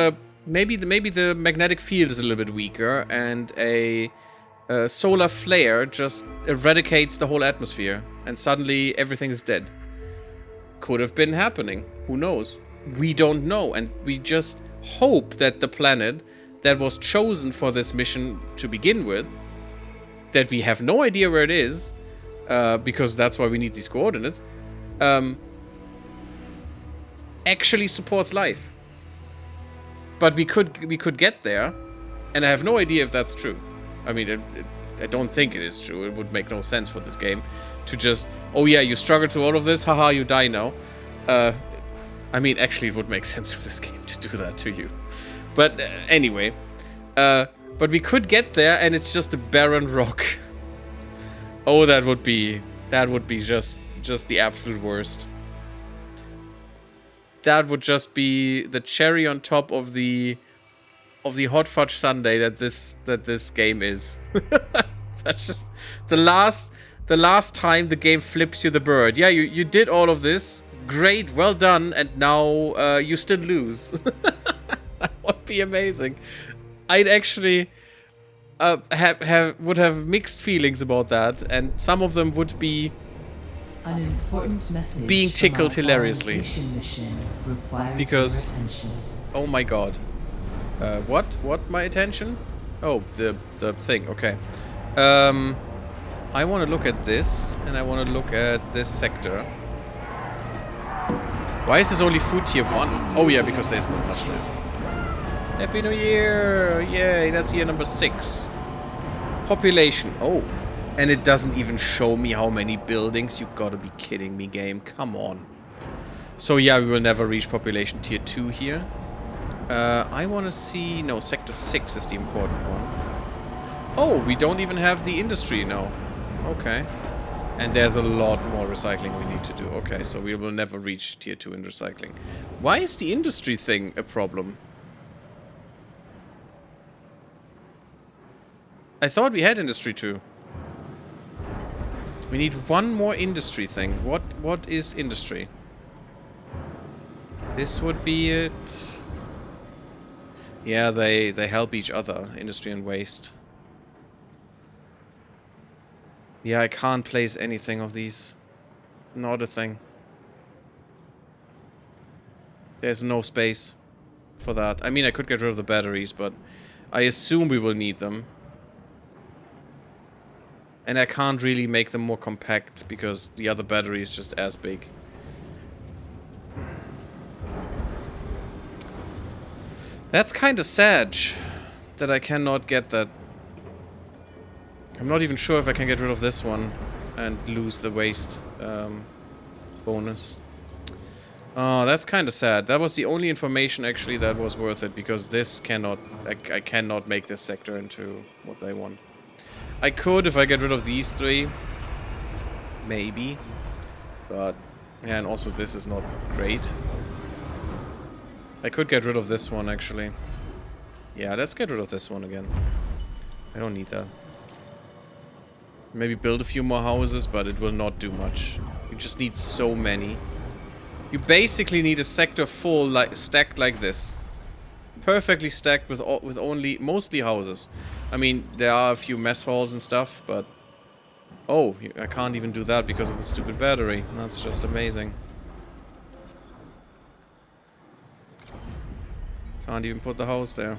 Speaker 1: maybe the magnetic field is a little bit weaker, and a solar flare just eradicates the whole atmosphere, and suddenly everything is dead. Could have been happening. Who knows? We don't know, and we just hope that the planet that was chosen for this mission to begin with, that we have no idea where it is, because that's why we need these coordinates, actually supports life. But we could get there, and I have no idea if that's true. I mean, I don't think it is true. It would make no sense for this game to just, oh yeah, you struggled through all of this, haha, you die now. I mean, actually, it would make sense for this game to do that to you. But anyway, but we could get there, and it's just a barren rock. Oh, that would be just the absolute worst. That would just be the cherry on top of the hot fudge sundae that this game is. That's just the last time the game flips you the bird. Yeah, you did all of this. Great, well done, and now you still lose. That would be amazing. I'd actually would have mixed feelings about that, and some of them would be
Speaker 2: An important message
Speaker 1: being tickled
Speaker 2: from our
Speaker 1: hilariously.
Speaker 2: orientation mission requires
Speaker 1: Because-
Speaker 2: your attention.
Speaker 1: Oh my god. What my attention? Oh, the thing, okay. I want to look at this, and I want to look at this sector. Why is this only food tier 1? Oh yeah, because there's not much there. Happy New Year! Yay, that's year number 6. Population. Oh. And it doesn't even show me how many buildings. You gotta be kidding me, game. Come on. So yeah, we will never reach population tier 2 here. I want to see... No, sector 6 is the important one. Oh, we don't even have the industry now. Okay. And there's a lot more recycling we need to do. Okay, so we will never reach tier 2 in recycling. Why is the industry thing a problem? I thought we had industry 2. We need one more industry thing. What is industry? This would be it. Yeah, they help each other, industry and waste. Yeah, I can't place anything of these. Not a thing. There's no space for that. I mean, I could get rid of the batteries, but I assume we will need them. And I can't really make them more compact because the other battery is just as big. That's kind of sad that I cannot get that. I'm not even sure if I can get rid of this one and lose the waste bonus. Oh, that's kind of sad. That was the only information actually that was worth it, because this cannot... I cannot make this sector into what they want. I could if I get rid of these 3. Maybe. But... yeah, and also this is not great. I could get rid of this one, actually. Yeah, let's get rid of this one again. I don't need that. Maybe build a few more houses, but it will not do much. You just need so many. You basically need a sector full, like stacked like this. Perfectly stacked with only mostly houses. I mean, there are a few mess halls and stuff, but... oh, I can't even do that because of the stupid battery. That's just amazing. Can't even put the house there.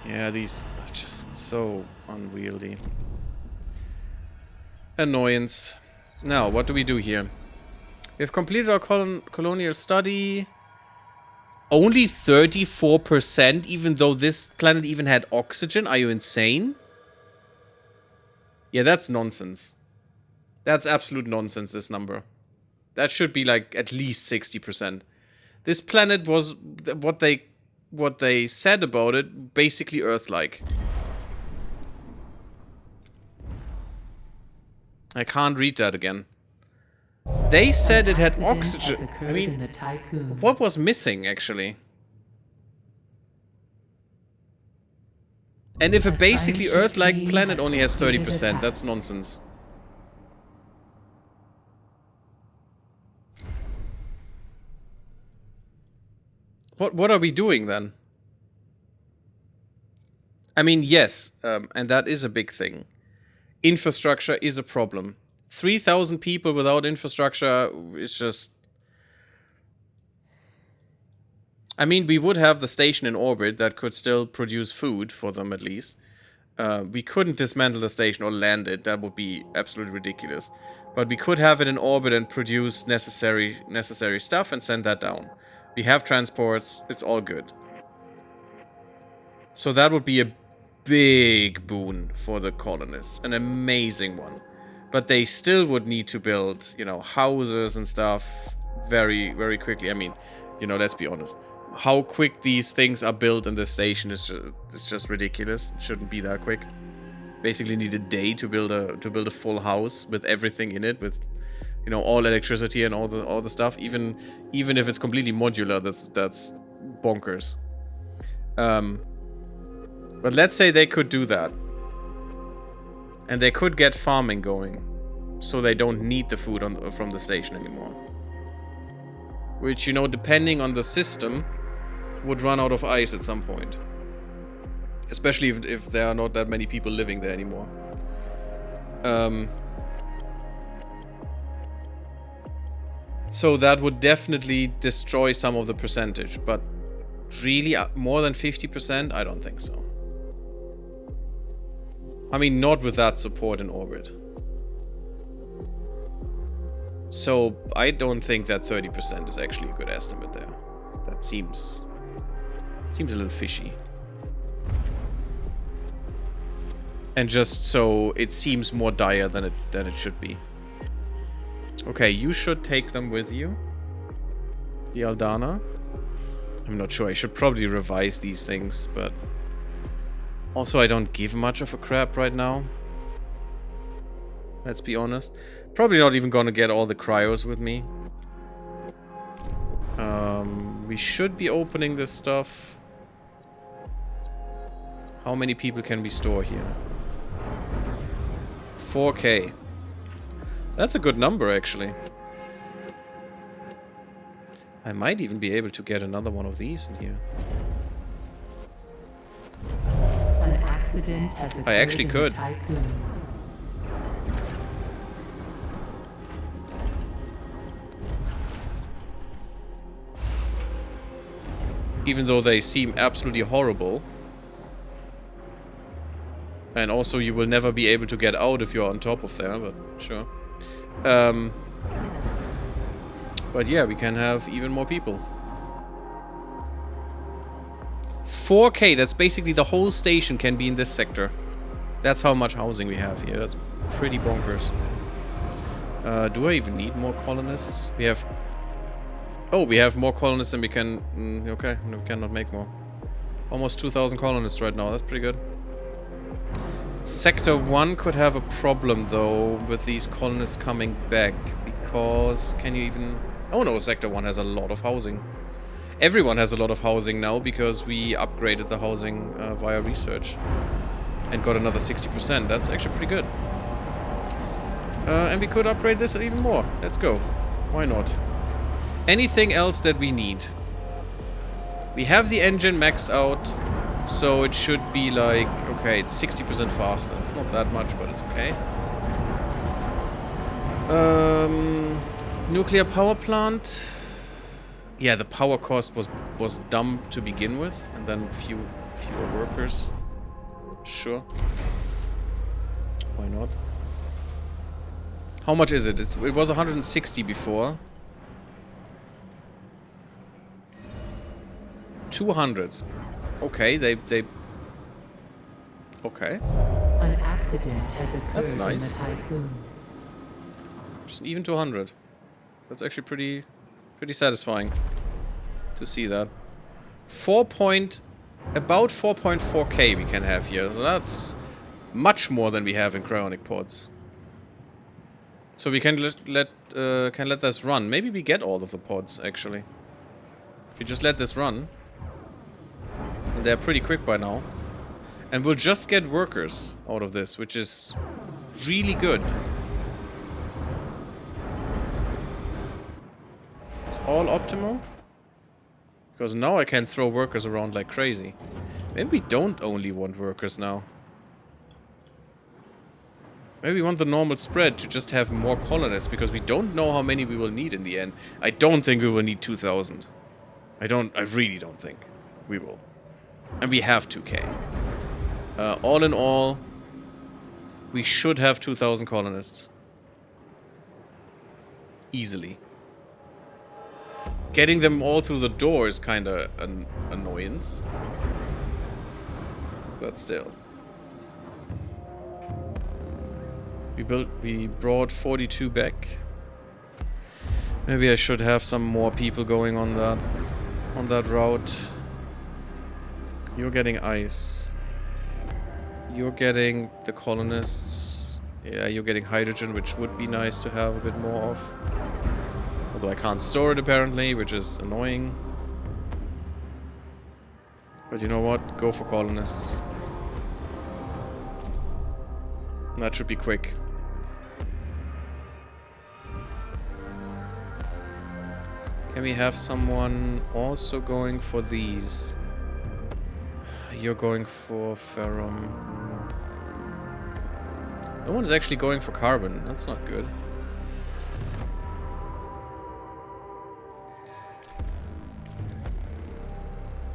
Speaker 1: Yeah, these are just so unwieldy. Annoyance. Now, what do we do here? We have completed our colonial study. Only 34%, even though this planet even had oxygen? Are you insane? Yeah, that's nonsense. That's absolute nonsense, this number. That should be like at least 60%. This planet was what they said about it, basically Earth-like. I can't read that again. They said it had oxygen. I mean, what was missing, actually? And if a basically Earth-like planet only has 30%, that's nonsense. What are we doing then? I mean, yes, and that is a big thing. Infrastructure is a problem. 3,000 people without infrastructure is just... I mean, we would have the station in orbit that could still produce food for them, at least. We couldn't dismantle the station or land it. That would be absolutely ridiculous. But we could have it in orbit and produce necessary stuff and send that down. We have transports. It's all good. So that would be a big boon for the colonists. An amazing one. But they still would need to build, you know, houses and stuff very, very quickly. I mean, you know, let's be honest. How quick these things are built in this station is just ridiculous. It shouldn't be that quick. Basically need a day to build a full house with everything in it, with, you know, all electricity and all the stuff. Even if it's completely modular, that's bonkers. But let's say they could do that. And they could get farming going. so they don't need the food from the station anymore. Which, you know, depending on the system, would run out of ice at some point. Especially if there are not that many people living there anymore. So that would definitely destroy some of the percentage, but really more than 50%? I don't think so. I mean, not with that support in orbit. So I don't think that 30% is actually a good estimate there. That seems a little fishy. And just so it seems more dire than it should be. Okay, you should take them with you. The Aldana. I'm not sure. I should probably revise these things, but also I don't give much of a crap right now. Let's be honest. Probably not even gonna get all the cryos with me. We should be opening this stuff. How many people can we store here? 4K. That's a good number, actually. I might even be able to get another one of these in here.
Speaker 2: An accident has occurred.
Speaker 1: I actually could. Even though they seem absolutely horrible. And also you will never be able to get out if you're on top of there, but sure. But yeah, we can have even more people. 4K, that's basically the whole station can be in this sector. That's how much housing we have here. That's pretty bonkers. Do I even need more colonists? We have... Oh, we have more colonists than we can... okay, no, we cannot make more. Almost 2,000 colonists right now. That's pretty good. Sector 1 could have a problem, though, with these colonists coming back. Because... Can you even... Oh no, Sector 1 has a lot of housing. Everyone has a lot of housing now because we upgraded the housing via research. And got another 60%. That's actually pretty good. And we could upgrade this even more. Let's go. Why not? Anything else that we need? We have the engine maxed out. So it should be like... Okay, it's 60% faster. It's not that much, but it's okay. Nuclear power plant. Yeah, the power cost was dumb to begin with, and then fewer workers. Sure. Why not? How much is it? It was 160 before. 200. Okay, they. Okay.
Speaker 2: An accident has occurred.
Speaker 1: That's nice.
Speaker 2: In the Tycoon.
Speaker 1: Just even 200. That's actually pretty satisfying to see that. About 4.4K we can have here. So that's much more than we have in cryonic pods. So we can let this run. Maybe we get all of the pods actually. If we just let this run. And they're pretty quick by now. And we'll just get workers out of this, which is really good. It's all optimal. Because now I can throw workers around like crazy. Maybe we don't only want workers now. Maybe we want the normal spread to just have more colonists, because we don't know how many we will need in the end. I don't think we will need 2,000. I really don't think we will. And we have 2K. All in all, we should have 2,000 colonists. Easily. Getting them all through the door is kind of an annoyance. But still. We brought 42 back. Maybe I should have some more people going on that route. You're getting ice. You're getting the colonists. Yeah, you're getting hydrogen, which would be nice to have a bit more of. Although I can't store it apparently, which is annoying. But you know what? Go for colonists. That should be quick. Can we have someone also going for these? You're going for ferrum. No one's actually going for carbon. That's not good.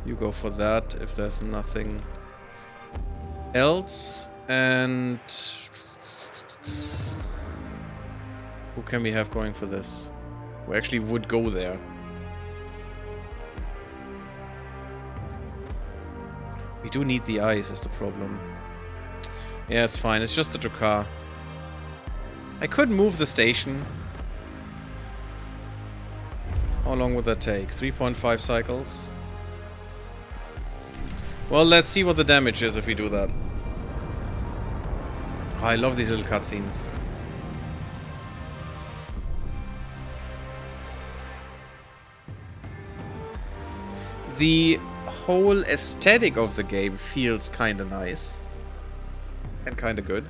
Speaker 1: You go for that if there's nothing else. And who can we have going for this? We actually would go there. We do need the ice is the problem. Yeah, it's fine. It's just the Drakkar. I could move the station. How long would that take? 3.5 cycles? Well, let's see what the damage is if we do that. Oh, I love these little cutscenes. The whole aesthetic of the game feels kind of nice. And kind of good.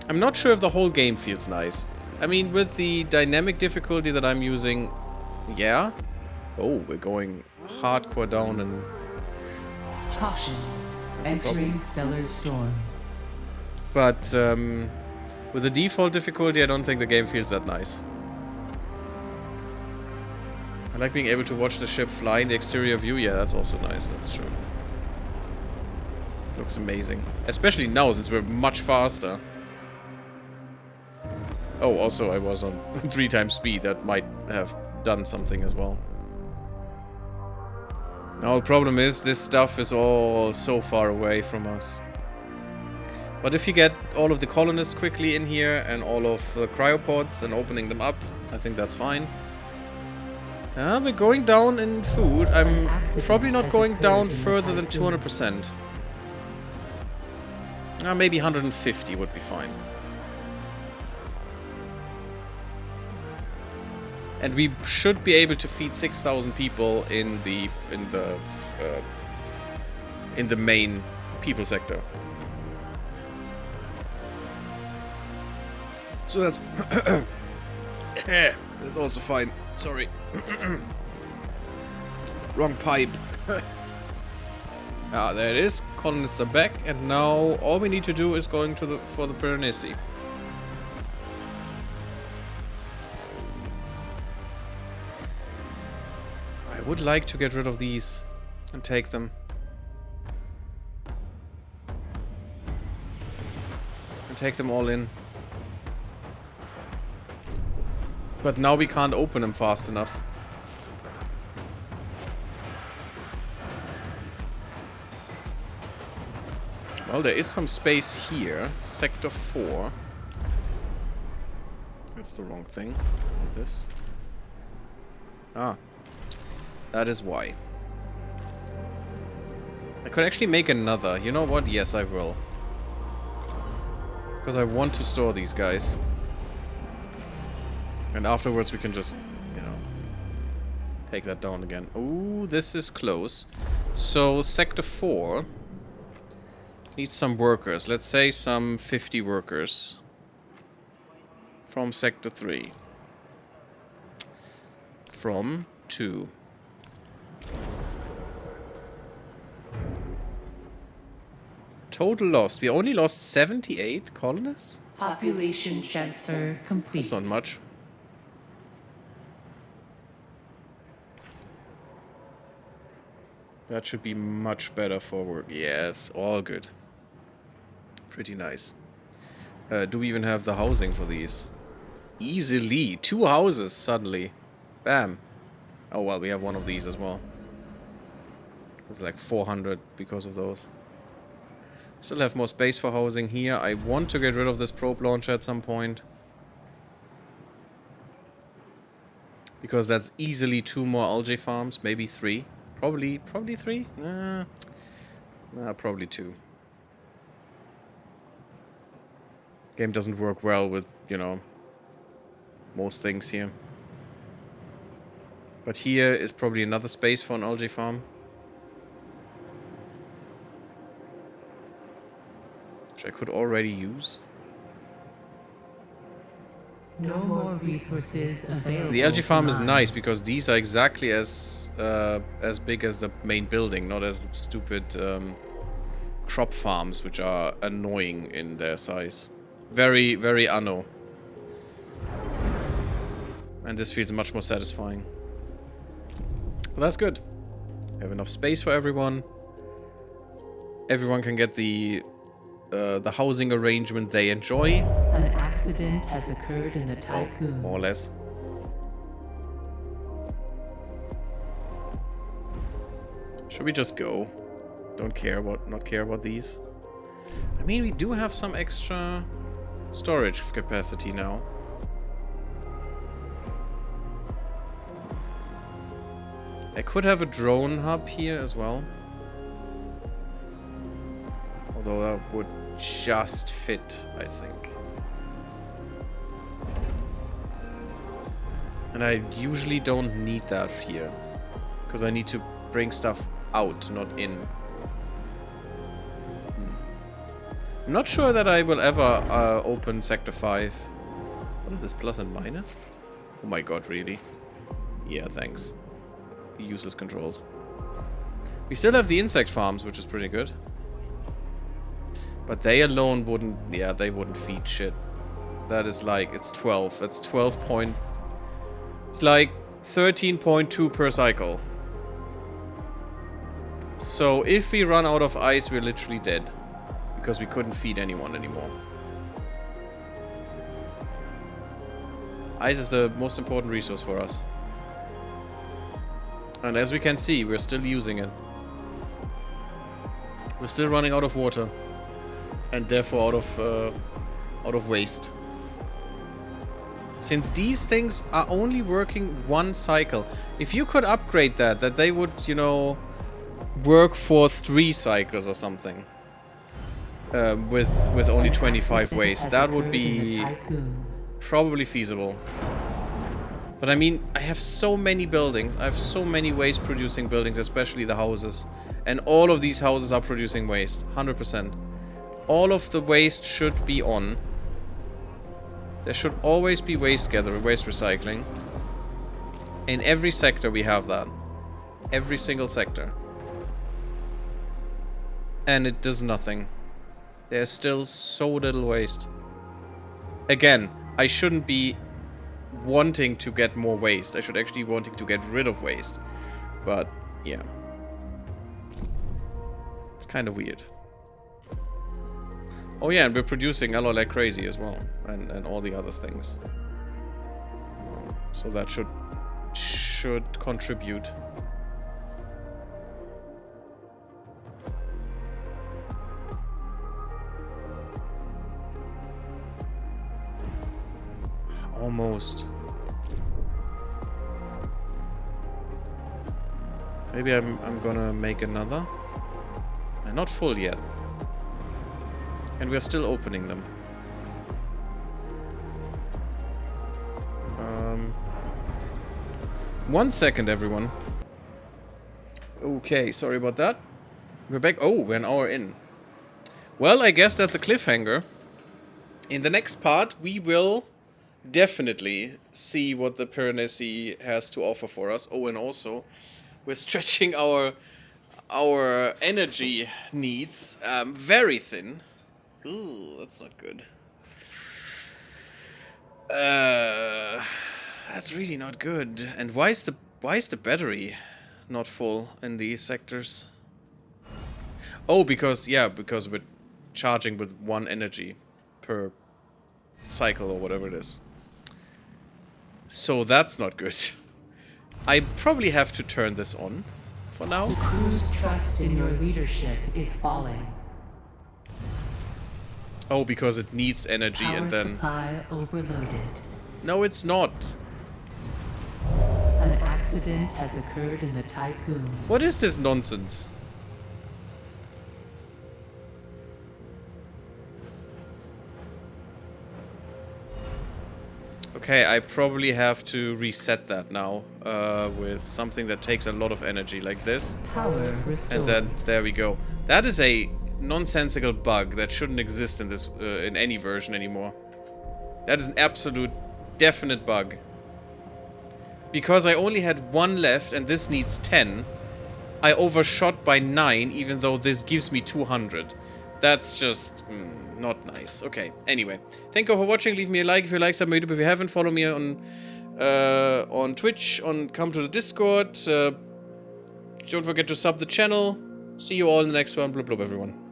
Speaker 1: I'm not sure if the whole game feels nice. I mean, with the dynamic difficulty that I'm using, yeah. Oh, we're going hardcore down and...
Speaker 2: Caution. Entering stellar storm.
Speaker 1: But, with the default difficulty, I don't think the game feels that nice. I like being able to watch the ship fly in the exterior view. Yeah, that's also nice. That's true. Looks amazing. Especially now, since we're much faster. Oh, also, I was on 3 times speed. That might have done something as well. Now, the problem is, this stuff is all so far away from us. But if you get all of the colonists quickly in here, and all of the cryopods, and opening them up, I think that's fine. We're going down in food. I'm probably not going down further than 200%. Maybe 150 would be fine. And we should be able to feed 6,000 people in the main people sector. So that's that's also fine. Sorry. Wrong pipe. There it is. Colonists are back, and now all we need to do is going to for the Piranesi. I would like to get rid of these and take them. And take them all in. But now we can't open them fast enough. Well, there is some space here. Sector 4. That's the wrong thing. This. That is why. I could actually make another. You know what? Yes, I will. Because I want to store these guys. And afterwards we can just, you know, take that down again. Ooh, this is close. So, Sector 4 needs some workers. Let's say some 50 workers. From Sector 3. From 2. Total lost. We only lost 78 colonists?
Speaker 2: Population transfer complete.
Speaker 1: That's not much. That should be much better forward. Yes, all good. Pretty nice. Do we even have the housing for these? Easily. 2 houses suddenly. Bam. Oh, well, we have one of these as well. It's like 400 because of those. Still have more space for housing here. I want to get rid of this probe launcher at some point. Because that's easily 2 more algae farms. Maybe 3. Probably 3? Probably 2. Game doesn't work well with, you know, most things here. But here is probably another space for an algae farm. Which I could already use.
Speaker 2: No more resources available.
Speaker 1: The algae farm is
Speaker 2: to
Speaker 1: nice because these are exactly as big as the main building, not as the stupid crop farms, which are annoying in their size. Very, very anno. And this feels much more satisfying. But that's good. We have enough space for everyone. Everyone can get the housing arrangement they enjoy.
Speaker 2: An accident has occurred in the tycoon.
Speaker 1: More or less. Should we just go? Not care about these. I mean, we do have some extra storage capacity now. I could have a drone hub here as well. Although that would just fit, I think. And I usually don't need that here. Because I need to bring stuff out, not in. I'm not sure that I will ever open Sector 5. What is this, plus and minus? Oh my god, really? Yeah, thanks. Useless controls. We still have the insect farms, which is pretty good. But they alone wouldn't... Yeah, they wouldn't feed shit. That is like... It's 12. That's 12 point... It's like 13.2 per cycle. So if we run out of ice, we're literally dead. Because we couldn't feed anyone anymore. Ice is the most important resource for us. And as we can see, we're still using it. We're still running out of water. And therefore out of waste. Since these things are only working one cycle. If you could upgrade that they would, you know, work for 3 cycles or something. With only 25 waste. That would be probably feasible. But I mean, I have so many buildings. I have so many waste producing buildings, especially the houses. And all of these houses are producing waste. 100%. All of the waste should be on. There should always be waste gathering, waste recycling. In every sector we have that. Every single sector. And it does nothing. There's still so little waste. Again, I shouldn't be wanting to get more waste. I should actually wanting to get rid of waste. But, yeah. It's kind of weird. Oh yeah, and we're producing alloy like crazy as well. And all the other things. So that should contribute. Almost. Maybe I'm gonna make another. And not full yet. And we're still opening them. 1 second, everyone. Okay, sorry about that. We're back. Oh, we're an hour in. Well, I guess that's a cliffhanger. In the next part, we will definitely see what the Piranesi has to offer for us. Oh, and also, we're stretching our energy needs very thin. Ooh, that's not good. That's really not good. And why is the battery not full in these sectors? Oh, because we're charging with 1 energy per cycle or whatever it is. So that's not good. I probably have to turn this on for now.
Speaker 2: The crew's trust in your leadership is falling.
Speaker 1: Oh, because it needs energy
Speaker 2: Power
Speaker 1: and then...
Speaker 2: supply overloaded.
Speaker 1: No, it's not.
Speaker 2: An accident has occurred in the tycoon.
Speaker 1: What is this nonsense? Okay, I probably have to reset that now with something that takes a lot of energy like this.
Speaker 2: Power restored.
Speaker 1: And then there we go. That is a nonsensical bug that shouldn't exist in this in any version anymore. That is an absolute definite bug. Because I only had 1 left and this needs 10, I overshot by 9 even though this gives me 200. That's just not nice. Okay, anyway. Thank you for watching. Leave me a like if you like some YouTube. If you haven't, follow me on Twitch, come to the Discord. Don't forget to sub the channel. See you all in the next one. Blub blub, everyone.